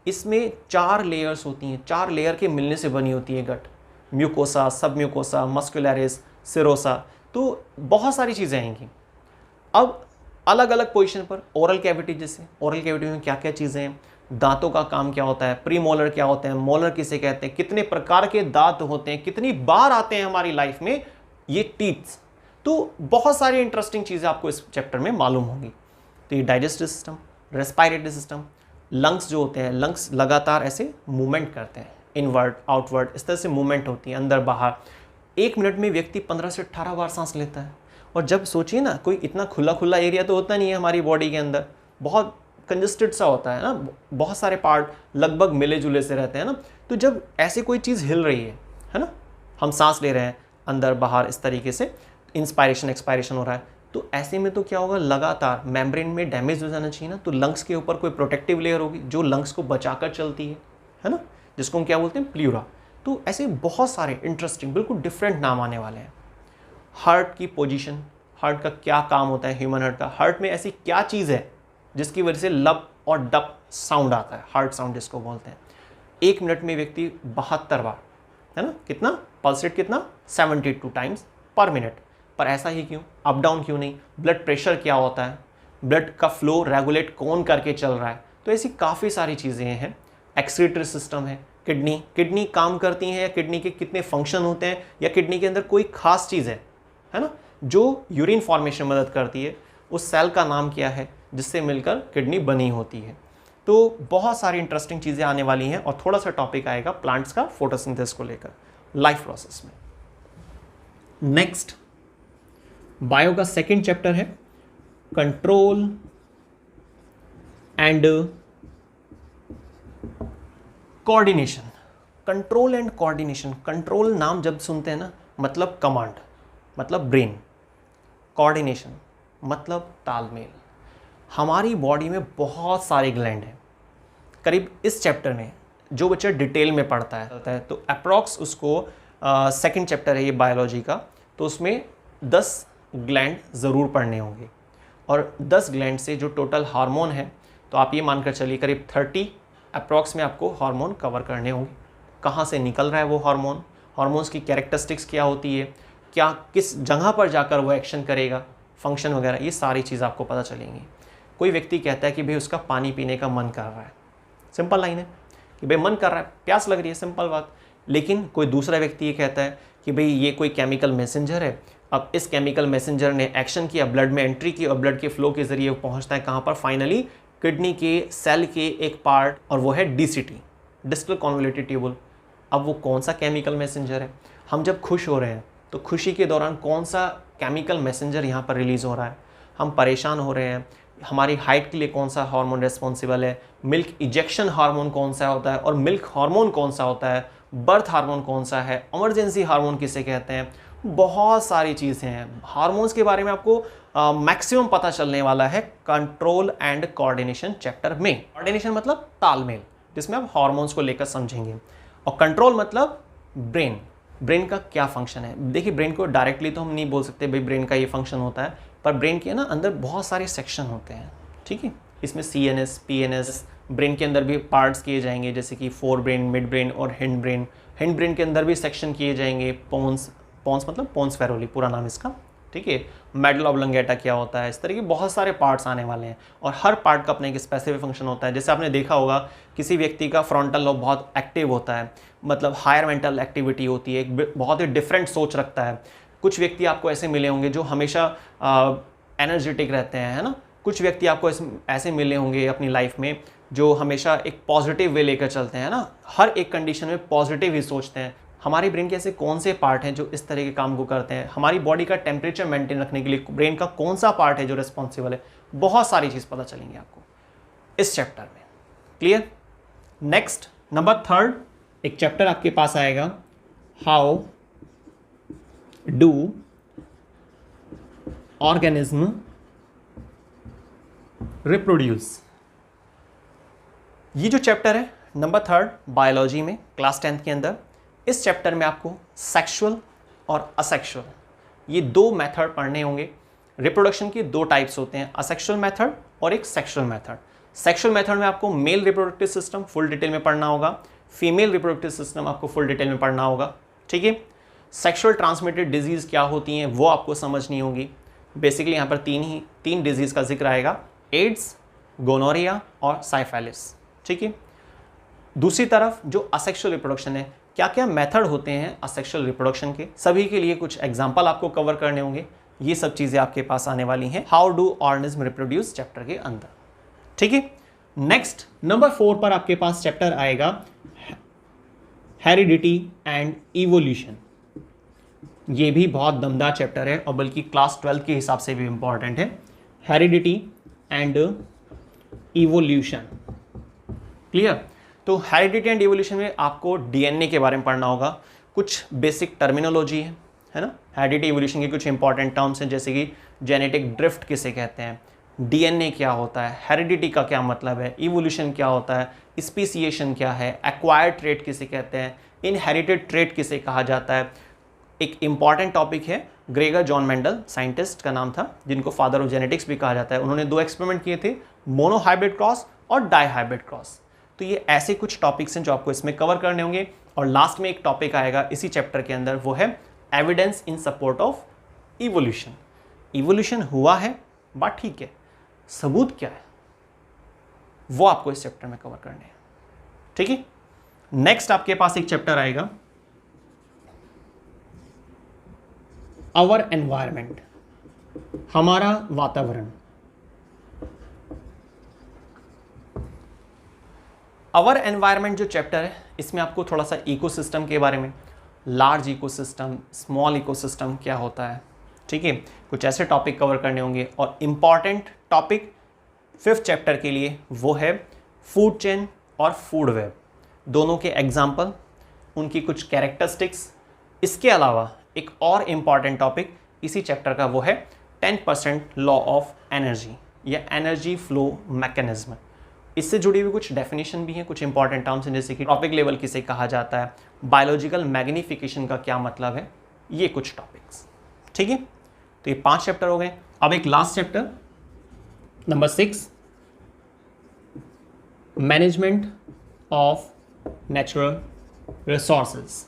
इसमें 4 लेयर्स होती हैं, 4 लेयर के मिलने से बनी होती है गट, म्यूकोसा, सब म्यूकोसा, मस्कुलरिस, सिरोसा, तो बहुत सारी चीज़ें आएंगी। अब अलग अलग पोजीशन पर ओरल कैविटी, जैसे ओरल कैविटी में क्या क्या चीज़ें हैं, दांतों का काम क्या होता है, प्री मोलर क्या होते हैं, मोलर किसे कहते हैं, कितने प्रकार के दांत होते हैं, कितनी बार आते हैं हमारी लाइफ में ये टीथ्स, तो बहुत सारी इंटरेस्टिंग चीज़ें आपको इस चैप्टर में मालूम होंगी। तो ये digestive system, respiratory system, lungs जो होते हैं, लंग्स लगातार ऐसे मूवमेंट करते हैं, इनवर्ड आउटवर्ड, इस तरह से मूवमेंट होती है अंदर बाहर। 1 मिनट में व्यक्ति 15 से 18 बार सांस लेता है। और जब सोचिए ना, कोई इतना खुला खुला एरिया तो होता नहीं है हमारी बॉडी के अंदर, बहुत कंजस्टेड सा होता है ना, बहुत सारे पार्ट लगभग मिले जुले से रहते हैं ना। तो जब ऐसे कोई चीज़ हिल रही है ना, हम सांस ले रहे हैं अंदर बाहर इस तरीके से, इंस्पायरेशन एक्सपायरेशन हो रहा है, तो ऐसे में तो क्या होगा, लगातार मेम्ब्रेन में डैमेज हो जाना चाहिए ना, तो लंग्स के ऊपर कोई प्रोटेक्टिव लेयर होगी जो लंग्स को बचाकर चलती है ना, जिसको हम क्या बोलते हैं, प्ल्यूरा। तो ऐसे बहुत सारे इंटरेस्टिंग बिल्कुल डिफरेंट नाम आने वाले हैं। हार्ट की पोजीशन, हार्ट का क्या काम होता है, ह्यूमन हार्ट का, हार्ट में ऐसी क्या चीज़ है जिसकी वजह से लब और डप साउंड आता है, हार्ट साउंड जिसको बोलते हैं। 1 मिनट में व्यक्ति 72 बार, है ना, कितना पल्स रेट, कितना 72 टाइम्स पर मिनट। पर ऐसा ही क्यों, अप डाउन क्यों नहीं? ब्लड प्रेशर क्या होता है, ब्लड का फ्लो रेगुलेट कौन करके चल रहा है? तो ऐसी काफ़ी सारी चीज़ें हैं। एक्सक्रीटरी सिस्टम है, किडनी काम करती हैं, या किडनी के कितने फंक्शन होते हैं, या किडनी के अंदर कोई खास चीज़ है ना, जो यूरिन फॉर्मेशन में मदद करती है, उस सेल का नाम क्या है जिससे मिलकर किडनी बनी होती है। तो बहुत सारी इंटरेस्टिंग चीज़ें आने वाली हैं, और थोड़ा सा टॉपिक आएगा प्लांट्स का फोटोसिंथेसिस को लेकर लाइफ प्रोसेस में। नेक्स्ट बायो का सेकंड चैप्टर है control and coordination. Control and coordination, control नाम जब सुनते हैं ना, मतलब कमांड, मतलब ब्रेन। कोऑर्डिनेशन मतलब तालमेल। हमारी बॉडी में बहुत सारे ग्लैंड हैं। करीब इस चैप्टर में जो बच्चा डिटेल में पढ़ता है तो अप्रॉक्स उसको सेकंड चैप्टर है ये बायोलॉजी का, तो उसमें 10 ग्लैंड ज़रूर पढ़ने होंगे। और 10 ग्लैंड से जो टोटल हार्मोन है, तो आप ये मानकर चलिए करीब 30 अप्रॉक्स में आपको हार्मोन कवर करने होंगे। कहाँ से निकल रहा है वो हार्मोन, हार्मोन्स की कैरेक्टरिस्टिक्स क्या होती है, क्या किस जगह पर जाकर वो एक्शन करेगा, फंक्शन वगैरह, ये सारी चीज़ आपको पता चलेंगी। कोई व्यक्ति कहता है कि भाई उसका पानी पीने का मन कर रहा है, सिंपल लाइन है कि भाई मन कर रहा है, प्यास लग रही है, सिंपल बात। लेकिन कोई दूसरा व्यक्ति ये कहता है कि भाई ये कोई केमिकल मैसेंजर है, अब इस केमिकल मैसेंजर ने एक्शन किया, ब्लड में एंट्री की, और ब्लड के फ्लो के जरिए वो पहुंचता है कहाँ पर, फाइनली किडनी के सेल के एक पार्ट, और वो है DCT, डिस्टल कॉन्वोल्यूटेड ट्यूबुल। अब वो कौन सा केमिकल मैसेंजर है? हम जब खुश हो रहे हैं तो खुशी के दौरान कौन सा केमिकल मैसेंजर यहाँ पर रिलीज़ हो रहा है? हम परेशान हो रहे हैं, हमारी हाइट के लिए कौन सा हार्मोन रिस्पॉन्सिबल है? मिल्क इजेक्शन हार्मोन कौन सा होता है, और मिल्क हार्मोन कौन सा होता है? बर्थ हार्मोन कौन सा है? इमरजेंसी हार्मोन किसे कहते हैं? बहुत सारी चीज़ें हैं। हार्मोन्स के बारे में आपको मैक्सिमम पता चलने वाला है कंट्रोल एंड कोऑर्डिनेशन चैप्टर में। कोऑर्डिनेशन मतलब तालमेल, जिसमें आप हार्मोन्स को लेकर समझेंगे, और कंट्रोल मतलब ब्रेन का क्या फंक्शन है। देखिए, ब्रेन को डायरेक्टली तो हम नहीं बोल सकते भाई ब्रेन का ये फंक्शन होता है, पर ब्रेन के ना अंदर बहुत सारे सेक्शन होते हैं, ठीक है। इसमें CNS, PNS, ब्रेन के अंदर भी पार्ट्स किए जाएंगे, जैसे कि फोर ब्रेन, मिड ब्रेन और हिंड ब्रेन। हिंड ब्रेन के अंदर भी सेक्शन किए जाएंगे। पोन्स मतलब पोन्स फेरोली पूरा नाम इसका, ठीक है। मेडल ऑब्लंगेटा क्या होता है, इस तरह के बहुत सारे पार्ट्स आने वाले हैं, और हर पार्ट का अपना एक स्पेसिफिक फंक्शन होता है। जैसे आपने देखा होगा किसी व्यक्ति का फ्रंटल लोब बहुत एक्टिव होता है, मतलब हायर मेंटल एक्टिविटी होती है, एक बहुत ही डिफरेंट सोच रखता है। कुछ व्यक्ति आपको ऐसे मिले होंगे जो हमेशा एनर्जेटिक रहते हैं, है ना। कुछ व्यक्ति आपको ऐसे मिले होंगे अपनी लाइफ में जो हमेशा एक पॉजिटिव वे लेकर चलते हैं ना, हर एक कंडीशन में पॉजिटिव ही सोचते हैं। हमारी ब्रेन के ऐसे कौन से पार्ट हैं जो इस तरह के काम को करते हैं? हमारी बॉडी का टेम्परेचर मेंटेन रखने के लिए ब्रेन का कौन सा पार्ट है जो रिस्पॉन्सिबल है? बहुत सारी चीज़ पता चलेंगी आपको इस चैप्टर में। क्लियर? नेक्स्ट नंबर 3 एक चैप्टर आपके पास आएगा, हाउ डू ऑर्गेनिज्म रिप्रोड्यूस। ये जो चैप्टर है नंबर 3 बायोलॉजी में क्लास 10th के अंदर, इस चैप्टर में आपको सेक्सुअल और असेक्सुअल ये 2 मेथड पढ़ने होंगे। रिप्रोडक्शन के 2 टाइप्स होते हैं, असेक्सुअल मेथड और एक सेक्सुअल मेथड। सेक्सुअल मेथड में आपको male reproductive system full detail में पढ़ना होगा, फीमेल रिप्रोडक्टिव सिस्टम आपको फुल डिटेल में पढ़ना होगा, ठीक है। सेक्सुअल ट्रांसमिटेड डिजीज़ क्या होती हैं वो आपको समझनी होगी। बेसिकली यहाँ पर 3 डिजीज़ का जिक्र आएगा, एड्स, गोनोरिया और साइफिलिस, ठीक है। दूसरी तरफ जो असेक्सुअल रिप्रोडक्शन है, क्या क्या मेथड होते हैं असेक्सुअल रिप्रोडक्शन के, सभी के लिए कुछ एग्जाम्पल आपको कवर करने होंगे। ये सब चीज़ें आपके पास आने वाली हैं how do organism reproduce chapter के अंदर, ठीक है। नेक्स्ट नंबर 4 पर आपके पास चैप्टर आएगा हेरिडिटी एंड इवोल्यूशन। ये भी बहुत दमदार चैप्टर है और बल्कि क्लास 12 के हिसाब से भी इंपॉर्टेंट है। Heredity and evolution, clear. तो हेरिडिटी एंड इवोल्यूशन में आपको डीएनए के बारे में पढ़ना होगा, कुछ बेसिक टर्मिनोलॉजी है ना। हेरिडिटी इवोल्यूशन के कुछ इंपॉर्टेंट टर्म्स हैं, जैसे कि जेनेटिक ड्रिफ्ट किसे कहते हैं, डीएनए क्या होता है, हेरिडिटी का क्या मतलब है, इवोल्यूशन क्या होता है, स्पीसिएशन क्या है, एक्वायर्ड ट्रेट किसे कहते हैं, इनहेरिटेड ट्रेट किसे कहा जाता है। एक इंपॉर्टेंट टॉपिक है, ग्रेगर जॉन मेंडल साइंटिस्ट का नाम था, जिनको फादर ऑफ जेनेटिक्स भी कहा जाता है। उन्होंने 2 एक्सपेरिमेंट किए थे, मोनोहाइब्रिड क्रॉस और डाईहाइब्रिड क्रॉस। तो ये ऐसे कुछ टॉपिक्स हैं जो आपको इसमें कवर करने होंगे। और लास्ट में एक टॉपिक आएगा इसी चैप्टर के अंदर, वो है evidence in support of evolution. Evolution हुआ है, बात ठीक है, सबूत क्या है वो आपको इस चैप्टर में कवर करने हैं, ठीक है। नेक्स्ट आपके पास एक चैप्टर आएगा आवर एनवायरमेंट, हमारा वातावरण। आवर एनवायरमेंट जो चैप्टर है, इसमें आपको थोड़ा सा इकोसिस्टम के बारे में, लार्ज इकोसिस्टम, स्मॉल इकोसिस्टम क्या होता है, ठीक है, कुछ ऐसे टॉपिक कवर करने होंगे। और इम्पॉर्टेंट टॉपिक 5th चैप्टर के लिए वो है फूड चेन और फूड वेब, दोनों के एग्जाम्पल, उनकी कुछ कैरेक्टरिस्टिक्स। इसके अलावा एक और इम्पॉर्टेंट टॉपिक इसी चैप्टर का वो है 10% लॉ ऑफ एनर्जी या एनर्जी फ्लो मैकेनिज्म। इससे जुड़ी हुई कुछ डेफिनेशन भी हैं, कुछ इंपॉर्टेंट टर्म्स हैं, जैसे कि ट्रॉपिक लेवल किसे कहा जाता है, बायोलॉजिकल मैग्निफिकेशन का क्या मतलब है, ये कुछ टॉपिक्स, ठीक है। तो ये 5 चैप्टर हो गए। अब एक last chapter number 6, management of natural resources.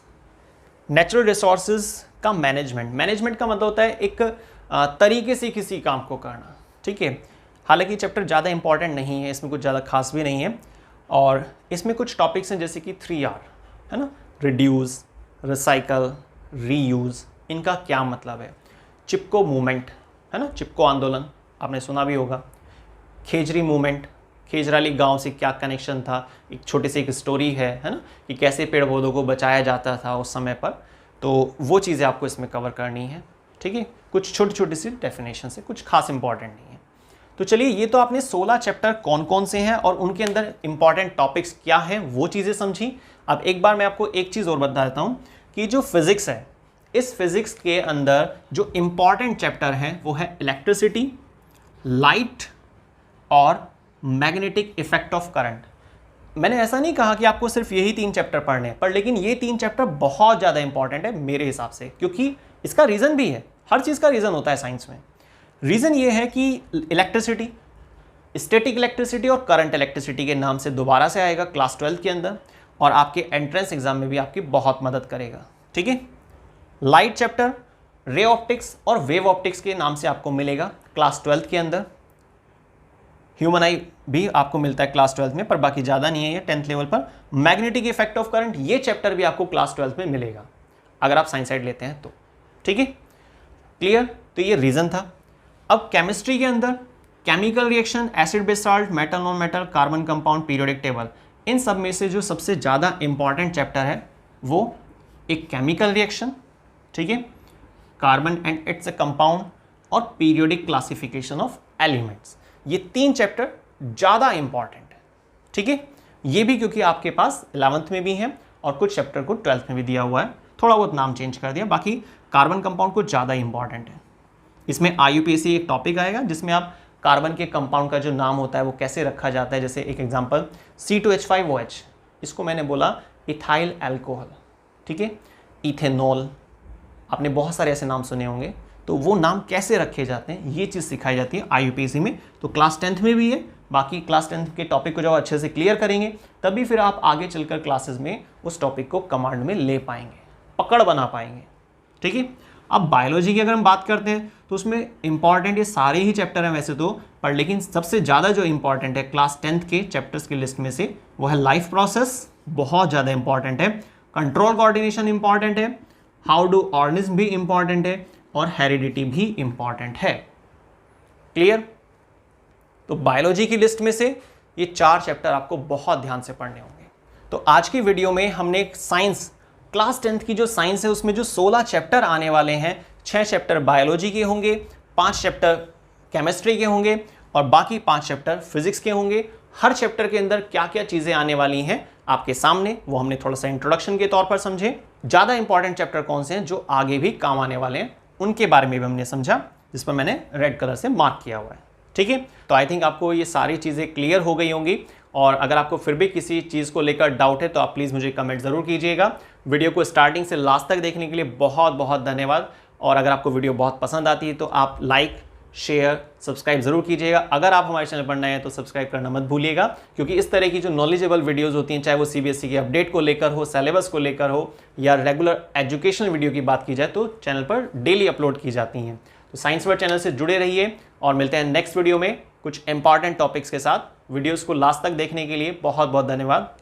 Natural resources का मैनेजमेंट का मतलब होता है एक तरीके से किसी काम को करना, ठीक है। हालांकि चैप्टर ज़्यादा इंपॉर्टेंट नहीं है, इसमें कुछ ज़्यादा खास भी नहीं है। और इसमें कुछ टॉपिक्स हैं जैसे कि 3R है ना, रिड्यूस, रिसाइकल, रीयूज़, इनका क्या मतलब है, चिपको मूवमेंट है ना, चिपको आंदोलन आपने सुना भी होगा, खेजरी मूवमेंट, खेजराली गांव से क्या कनेक्शन था, एक छोटी सी एक स्टोरी है ना, कि कैसे पेड़ पौधों को बचाया जाता था उस समय पर। तो वो चीज़ें आपको इसमें कवर करनी है, ठीक है। कुछ छोटी छोटी सी डेफिनेशन से, कुछ खास इंपॉर्टेंट नहीं है। तो चलिए, ये तो आपने 16 चैप्टर कौन कौन से हैं और उनके अंदर इंपॉर्टेंट टॉपिक्स क्या हैं वो चीज़ें समझी। अब एक बार मैं आपको एक चीज़ और बता देता हूँ कि जो फिज़िक्स है, इस फिज़िक्स के अंदर जो इंपॉर्टेंट चैप्टर हैं वो है इलेक्ट्रिसिटी, लाइट और मैग्नेटिक इफेक्ट ऑफ करंट। मैंने ऐसा नहीं कहा कि आपको सिर्फ यही 3 चैप्टर पढ़ने हैं, पर लेकिन ये 3 चैप्टर बहुत ज़्यादा इंपॉर्टेंट है मेरे हिसाब से, क्योंकि इसका रीज़न भी है, हर चीज़ का रीज़न होता है साइंस में। रीज़न ये है कि इलेक्ट्रिसिटी, स्टैटिक इलेक्ट्रिसिटी और करंट इलेक्ट्रिसिटी के नाम से दोबारा से आएगा क्लास 12 के अंदर, और आपके एंट्रेंस एग्जाम में भी आपकी बहुत मदद करेगा, ठीक है। लाइट चैप्टर रे ऑप्टिक्स और वेव ऑप्टिक्स के नाम से आपको मिलेगा क्लास 12 के अंदर। ह्यूमन आई भी आपको मिलता है क्लास 12 में, पर बाकी ज़्यादा नहीं है ये 10th लेवल पर। मैग्नेटिक इफेक्ट ऑफ करंट, ये चैप्टर भी आपको क्लास 12 में मिलेगा अगर आप साइंस साइड लेते हैं तो, ठीक है, क्लियर। तो ये रीज़न था। अब केमिस्ट्री के अंदर chemical reaction, acid base salt, metal non metal, carbon compound, periodic table, इन सब में से जो सबसे ज़्यादा इंपॉर्टेंट चैप्टर है वो एक केमिकल रिएक्शन, ठीक है, carbon and it's a compound, और पीरियोडिक क्लासिफिकेशन ऑफ एलिमेंट्स। ये 3 चैप्टर ज़्यादा इंपॉर्टेंट है, ठीक है। ये भी क्योंकि आपके पास 11th में भी है और कुछ चैप्टर को 12th में भी दिया हुआ है, थोड़ा बहुत नाम चेंज कर दिया, बाकी कार्बन कंपाउंड को ज़्यादा इंपॉर्टेंट है। इसमें IUPAC एक टॉपिक आएगा जिसमें आप कार्बन के कंपाउंड का जो नाम होता है वो कैसे रखा जाता है, जैसे एक एग्जांपल C2H5OH, इसको मैंने बोला इथाइल अल्कोहल, ठीक है, इथेनॉल, आपने बहुत सारे ऐसे नाम सुने होंगे, तो वो नाम कैसे रखे जाते हैं ये चीज़ सिखाई जाती है IUPAC में। तो क्लास 10th में भी है, बाकी क्लास 10th के टॉपिक को जब अच्छे से क्लियर करेंगे तभी फिर आप आगे चलकर क्लासेस में उस टॉपिक को कमांड में ले पाएंगे, पकड़ बना पाएंगे, ठीक है। अब बायोलॉजी की अगर हम बात करते हैं तो उसमें इंपॉर्टेंट ये सारे ही चैप्टर हैं वैसे तो, पर लेकिन सबसे ज़्यादा जो इंपॉर्टेंट है क्लास 10th के चैप्टर्स की लिस्ट में से वो है लाइफ प्रोसेस, बहुत ज़्यादा इंपॉर्टेंट है, कंट्रोल कोऑर्डिनेशन इंपॉर्टेंट है, हाउ डू ऑर्गेनिज्म भी इंपॉर्टेंट है, और हेरिडिटी भी इंपॉर्टेंट है, क्लियर। तो बायोलॉजी की लिस्ट में से ये 4 चैप्टर आपको बहुत ध्यान से पढ़ने होंगे। तो आज की वीडियो में हमने साइंस क्लास 10th की जो साइंस है उसमें जो 16 चैप्टर आने वाले हैं, 6 चैप्टर बायोलॉजी के होंगे, 5 चैप्टर केमिस्ट्री के होंगे और बाकी 5 चैप्टर फिजिक्स के होंगे। हर चैप्टर के अंदर क्या क्या चीज़ें आने वाली हैं आपके सामने, वो हमने थोड़ा सा इंट्रोडक्शन के तौर पर समझे। ज़्यादा इंपॉर्टेंट चैप्टर कौन से हैं जो आगे भी काम आने वाले हैं, उनके बारे में भी हमने समझा, जिस पर मैंने रेड कलर से मार्क किया हुआ है। ठीक है, तो आई थिंक आपको ये सारी चीज़ें क्लियर हो गई होंगी। और अगर आपको फिर भी किसी चीज़ को लेकर डाउट है तो आप प्लीज़ मुझे कमेंट ज़रूर कीजिएगा। वीडियो को स्टार्टिंग से लास्ट तक देखने के लिए बहुत बहुत धन्यवाद। और अगर आपको वीडियो बहुत पसंद आती है तो आप लाइक, शेयर, सब्सक्राइब जरूर कीजिएगा। अगर आप हमारे चैनल पर नए हैं तो सब्सक्राइब करना मत भूलिएगा, क्योंकि इस तरह की जो नॉलेजेबल वीडियोस होती हैं, चाहे वो सीबीएसई के अपडेट को लेकर हो, सिलेबस को लेकर हो या रेगुलर एजुकेशनल वीडियो की बात की जाए, तो चैनल पर डेली अपलोड की जाती हैं। तो साइंस वर्ड चैनल से जुड़े रहिए और मिलते हैं नेक्स्ट वीडियो में कुछ इंपॉर्टेंट टॉपिक्स के साथ। वीडियोज़ को लास्ट तक देखने के लिए बहुत बहुत धन्यवाद।